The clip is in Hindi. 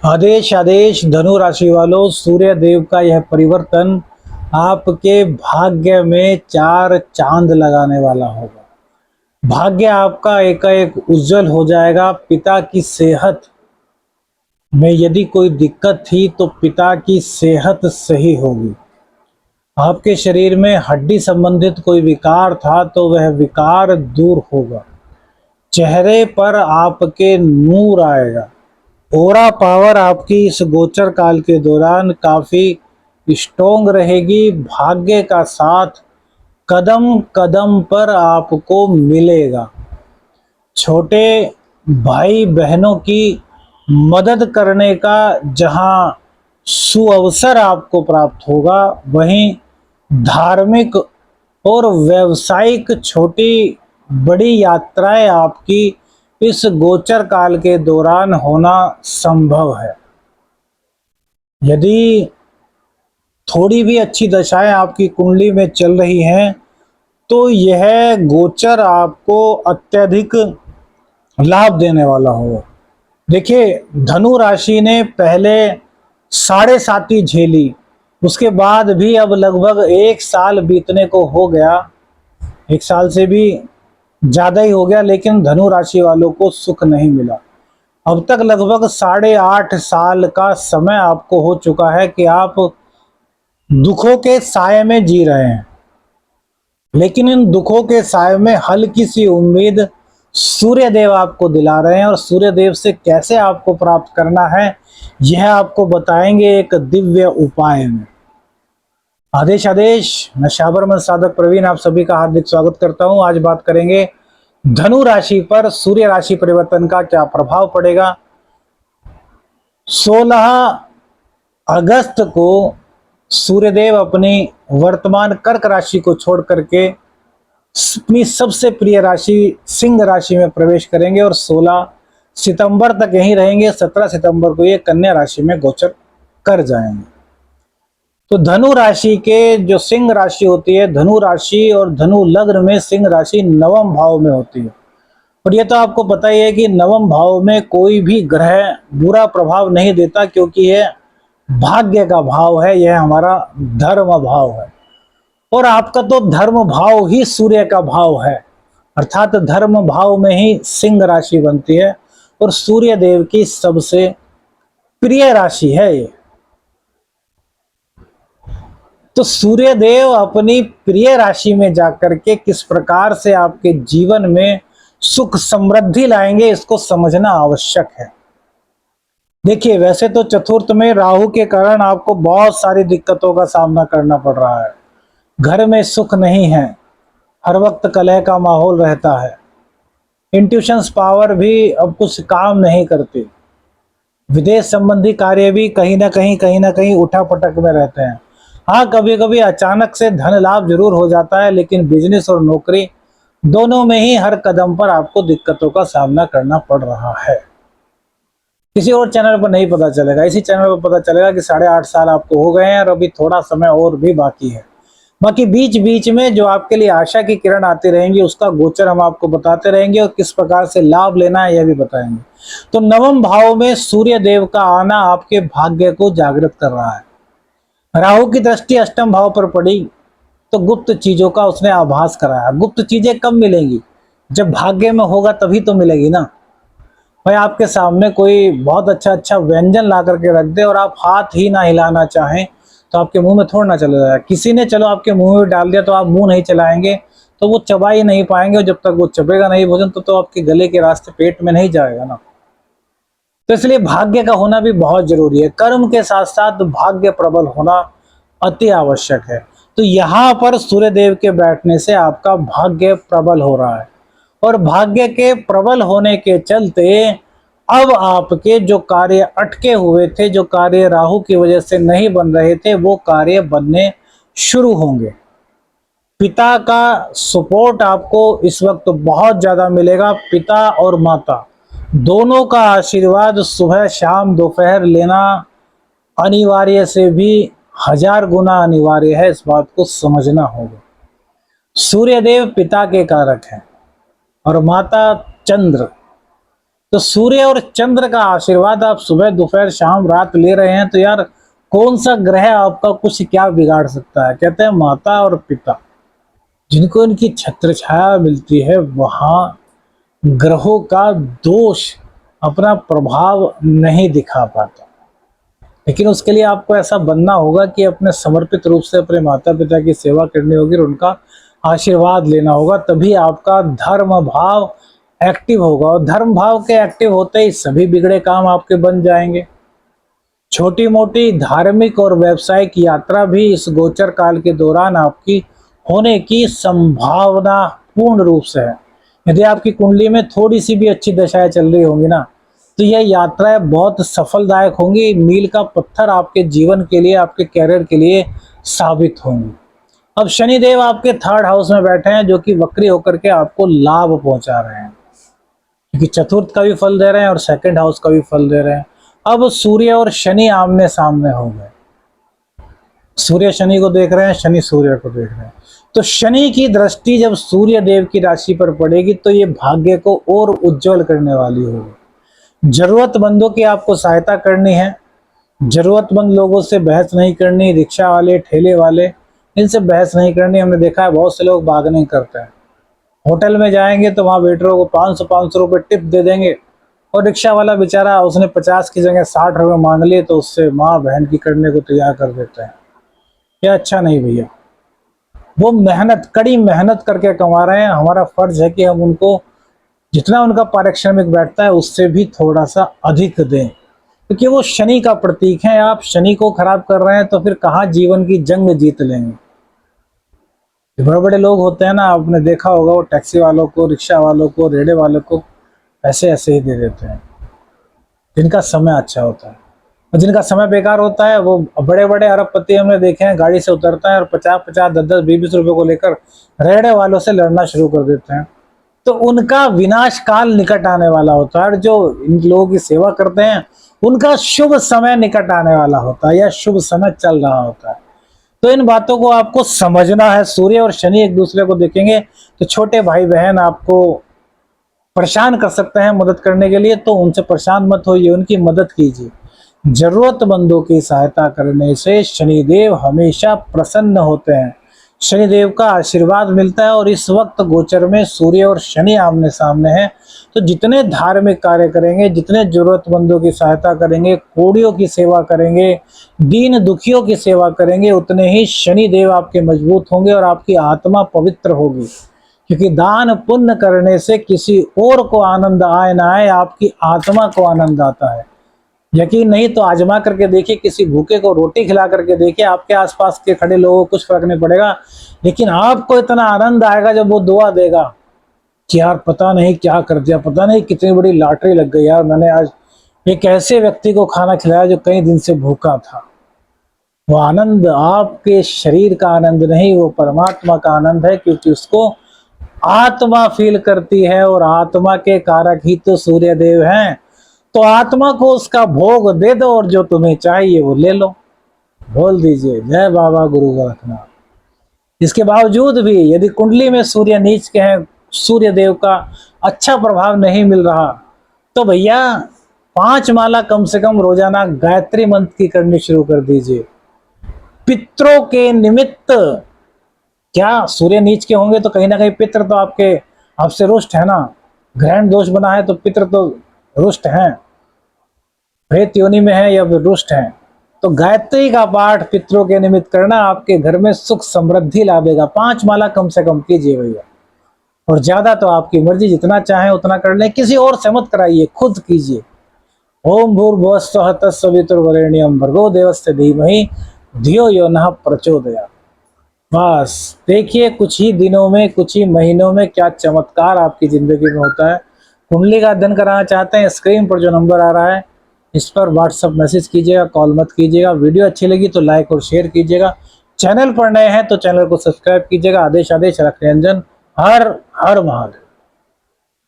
आदेश आदेश धनु राशि वालों, सूर्य देव का यह परिवर्तन आपके भाग्य में चार चांद लगाने वाला होगा। भाग्य आपका एकाएक उज्जवल हो जाएगा। पिता की सेहत में यदि कोई दिक्कत थी तो पिता की सेहत सही होगी। आपके शरीर में हड्डी संबंधित कोई विकार था तो वह विकार दूर होगा। चेहरे पर आपके नूर आएगा। ओरा पावर आपकी इस गोचर काल के दौरान काफी स्ट्रोंग रहेगी। भाग्य का साथ कदम कदम पर आपको मिलेगा। छोटे भाई बहनों की मदद करने का जहां सुअवसर आपको प्राप्त होगा, वहीं धार्मिक और व्यावसायिक छोटी बड़ी यात्राएं आपकी इस गोचर काल के दौरान होना संभव है। यदि थोड़ी भी अच्छी दशाएं आपकी कुंडली में चल रही हैं तो यह गोचर आपको अत्यधिक लाभ देने वाला होगा। देखिए, धनु राशि ने पहले 7.5 झेली, उसके बाद भी अब लगभग 1 साल बीतने को हो गया, 1 साल से भी ज्यादा ही हो गया, लेकिन धनु राशि वालों को सुख नहीं मिला। अब तक लगभग 8.5 साल का समय आपको हो चुका है कि आप दुखों के साए में जी रहे हैं, लेकिन इन दुखों के साए में हल्की सी उम्मीद सूर्य देव आपको दिला रहे हैं। और सूर्य देव से कैसे आपको प्राप्त करना है यह आपको बताएंगे एक दिव्य उपाय में। आदेश आदेश, मैं शाबर मन साधक प्रवीण आप सभी का हार्दिक स्वागत करता हूं। आज बात करेंगे धनु राशि पर सूर्य राशि परिवर्तन का क्या प्रभाव पड़ेगा। 16 अगस्त को सूर्यदेव अपनी वर्तमान कर्क राशि को छोड़ करके अपनी सबसे प्रिय राशि सिंह राशि में प्रवेश करेंगे और 16 सितंबर तक यहीं रहेंगे। 17 सितंबर को ये कन्या राशि में गोचर कर जाएंगे। तो धनु राशि के जो सिंह राशि होती है, धनु राशि और धनु लग्न में सिंह राशि नवम भाव में होती है। और ये तो आपको पता ही है कि नवम भाव में कोई भी ग्रह बुरा प्रभाव नहीं देता, क्योंकि यह भाग्य का भाव है, यह हमारा धर्म भाव है। और आपका तो धर्म भाव ही सूर्य का भाव है, अर्थात धर्म भाव में ही सिंह राशि बनती है और सूर्य देव की सबसे प्रिय राशि है ये। तो सूर्य देव अपनी प्रिय राशि में जाकर के किस प्रकार से आपके जीवन में सुख समृद्धि लाएंगे, इसको समझना आवश्यक है। देखिए, वैसे तो चतुर्थ में राहु के कारण आपको बहुत सारी दिक्कतों का सामना करना पड़ रहा है। घर में सुख नहीं है, हर वक्त कलह का माहौल रहता है, इंट्यूशंस पावर भी अब कुछ काम नहीं करती, विदेश संबंधी कार्य भी कहीं ना कहीं उठापटक में रहते हैं। हाँ, कभी कभी अचानक से धन लाभ जरूर हो जाता है, लेकिन बिजनेस और नौकरी दोनों में ही हर कदम पर आपको दिक्कतों का सामना करना पड़ रहा है। किसी और चैनल पर नहीं पता चलेगा, इसी चैनल पर पता चलेगा कि 8.5 साल आपको हो गए हैं और अभी थोड़ा समय और भी बाकी है। बाकी बीच बीच में जो आपके लिए आशा की किरण आती रहेंगी, उसका गोचर हम आपको बताते रहेंगे और किस प्रकार से लाभ लेना है यह भी बताएंगे। तो नवम भाव में सूर्य देव का आना आपके भाग्य को जागृत कर रहा है। राहु की दृष्टि अष्टम भाव पर पड़ी तो गुप्त चीजों का उसने आभास कराया। गुप्त चीजें कब मिलेंगी? जब भाग्य में होगा तभी तो मिलेगी ना। भाई, आपके सामने कोई बहुत अच्छा व्यंजन ला करके रख दे और आप हाथ ही ना हिलाना चाहें तो आपके मुंह में थोड़ा ना चला जाए। किसी ने चलो आपके मुंह में डाल दिया तो आप मुंह नहीं चलाएंगे तो वो चबा ही नहीं पाएंगे, और जब तक वो चबेगा नहीं भोजन तो आपके गले के रास्ते पेट में नहीं जाएगा ना। तो इसलिए भाग्य का होना भी बहुत जरूरी है। कर्म के साथ साथ भाग्य प्रबल होना अति आवश्यक है। तो यहाँ पर सूर्य देव के बैठने से आपका भाग्य प्रबल हो रहा है, और भाग्य के प्रबल होने के चलते अब आपके जो कार्य अटके हुए थे, जो कार्य राहु की वजह से नहीं बन रहे थे, वो कार्य बनने शुरू होंगे। पिता का सपोर्ट आपको इस वक्त बहुत ज्यादा मिलेगा। पिता और माता दोनों का आशीर्वाद सुबह शाम दोपहर लेना अनिवार्य से भी 1000 गुना अनिवार्य है, इस बात को समझना होगा। सूर्यदेव पिता के कारक हैं और माता चंद्र। तो सूर्य और चंद्र का आशीर्वाद आप सुबह दोपहर शाम रात ले रहे हैं, तो यार कौन सा ग्रह आपका कुछ क्या बिगाड़ सकता है। कहते हैं माता और पिता जिनको इनकी छत्र छाया मिलती है, वहां ग्रहों का दोष अपना प्रभाव नहीं दिखा पाता। लेकिन उसके लिए आपको ऐसा बनना होगा कि अपने समर्पित रूप से अपने माता पिता की सेवा करनी होगी और उनका आशीर्वाद लेना होगा, तभी आपका धर्म भाव एक्टिव होगा। और धर्म भाव के एक्टिव होते ही सभी बिगड़े काम आपके बन जाएंगे। छोटी मोटी धार्मिक और व्यावसायिक यात्रा भी इस गोचर काल के दौरान आपकी होने की संभावना पूर्ण रूप से है। यदि आपकी कुंडली में थोड़ी सी भी अच्छी दशाएं चल रही होंगी ना, तो यह यात्राएं बहुत सफलदायक होंगी, मील का पत्थर आपके जीवन के लिए, आपके कैरियर के लिए साबित होंगी। अब शनिदेव आपके थर्ड हाउस में बैठे हैं, जो कि वक्री होकर के आपको लाभ पहुंचा रहे हैं, क्योंकि चतुर्थ का भी फल दे रहे हैं और सेकंड हाउस का भी फल दे रहे हैं। अब सूर्य और शनि आमने सामने हो गए, सूर्य शनि को देख रहे हैं, शनि सूर्य को देख रहे हैं। तो शनि की दृष्टि जब सूर्य देव की राशि पर पड़ेगी तो ये भाग्य को और उज्जवल करने वाली होगी। जरूरतमंदों की आपको सहायता करनी है, जरूरतमंद लोगों से बहस नहीं करनी, रिक्शा वाले ठेले वाले इनसे बहस नहीं करनी। हमने देखा है बहुत से लोग बात नहीं करते हैं, होटल में जाएंगे तो वहाँ वेटरों को 500 रुपये टिप दे देंगे, और रिक्शा वाला बेचारा उसने 50 की जगह 60 रुपये मांग लिए तो उससे माँ बहन की करने को तैयार कर देते हैं। यह अच्छा नहीं भैया, वो मेहनत कड़ी मेहनत करके कमा रहे हैं, हमारा फर्ज है कि हम उनको जितना उनका पारिश्रमिक बैठता है उससे भी थोड़ा सा अधिक दें, क्योंकि वो शनि का प्रतीक है। आप शनि को खराब कर रहे हैं तो फिर कहाँ जीवन की जंग जीत लेंगे। बड़े बड़े लोग होते हैं ना, आपने देखा होगा, वो टैक्सी वालों को, रिक्शा वालों को, रेड़े वालों को पैसे ऐसे ही दे देते हैं जिनका समय अच्छा होता है, और जिनका समय बेकार होता है वो बड़े बड़े अरबपति हमने देखे हैं, गाड़ी से उतरता है और 50-50, 10-10, 20-20 रुपये को लेकर रेड़े वालों से लड़ना शुरू कर देते हैं। तो उनका विनाश काल निकट आने वाला होता है, और जो इन लोगों की सेवा करते हैं उनका शुभ समय निकट आने वाला होता है या शुभ समय चल रहा होता है। तो इन बातों को आपको समझना है। सूर्य और शनि एक दूसरे को देखेंगे तो छोटे भाई बहन आपको परेशान कर सकते हैं मदद करने के लिए, तो उनसे परेशान मत होइए, उनकी मदद कीजिए। जरूरतमंदों की सहायता करने से शनिदेव हमेशा प्रसन्न होते हैं, शनिदेव का आशीर्वाद मिलता है। और इस वक्त गोचर में सूर्य और शनि आमने सामने हैं, तो जितने धार्मिक कार्य करेंगे, जितने जरूरतमंदों की सहायता करेंगे, कोड़ियों की सेवा करेंगे, दीन दुखियों की सेवा करेंगे, उतने ही शनिदेव आपके मजबूत होंगे और आपकी आत्मा पवित्र होगी। क्योंकि दान पुण्य करने से किसी और को आनंद आए ना आए, आपकी आत्मा को आनंद आता है। यकीन नहीं तो आजमा करके देखिए, किसी भूखे को रोटी खिला करके देखिए, आपके आसपास के खड़े लोगों को कुछ फर्क नहीं पड़ेगा, लेकिन आपको इतना आनंद आएगा जब वो दुआ देगा कि यार पता नहीं क्या कर दिया, पता नहीं कितनी बड़ी लॉटरी लग गई यार, मैंने आज एक ऐसे व्यक्ति को खाना खिलाया जो कई दिन से भूखा था। वो आनंद आपके शरीर का आनंद नहीं, वो परमात्मा का आनंद है, क्योंकि उसको आत्मा फील करती है, और आत्मा के कारक ही तो सूर्य देव हैं। तो आत्मा को उसका भोग दे दो और जो तुम्हें चाहिए वो ले लो। बोल दीजिए जय बाबा गुरु गोरखनाथ। इसके बावजूद भी यदि कुंडली में सूर्य नीच के हैं, सूर्य देव का अच्छा प्रभाव नहीं मिल रहा, तो भैया 5 माला कम से कम रोजाना गायत्री मंत्र की करनी शुरू कर दीजिए। पितरों के निमित्त, क्या सूर्य नीच के होंगे तो कहीं ना कहीं पितर तो आपसे रुष्ट है ना, ग्रहण दोष बना है तो पितर तो रुष्ट हैं, प्रेत योनि में है या फिर रुष्ट हैं। तो गायत्री का पाठ पितरों के निमित्त करना आपके घर में सुख समृद्धि ला देगा। 5 माला कम से कम कीजिए भैया, और ज्यादा तो आपकी मर्जी, जितना चाहे उतना कर लें, किसी और से मत कराइए, खुद कीजिए। ओम भूर्भुवः स्वः तत्सवितुर्वरेण्यं भर्गो देवस्य धीमहि धियो यो नः प्रचोदयात्। बस देखिए कुछ ही दिनों में, कुछ ही महीनों में क्या चमत्कार आपकी जिंदगी में होता है। कुंडली का अध्ययन कराना चाहते हैं, स्क्रीन पर जो नंबर आ रहा है इस पर व्हाट्सएप मैसेज कीजिएगा, कॉल मत कीजिएगा। वीडियो अच्छी लगी तो लाइक और शेयर कीजिएगा। चैनल पर नए हैं तो चैनल को सब्सक्राइब कीजिएगा। आदेश आदेश रख निरंजन। हर हर महादेव।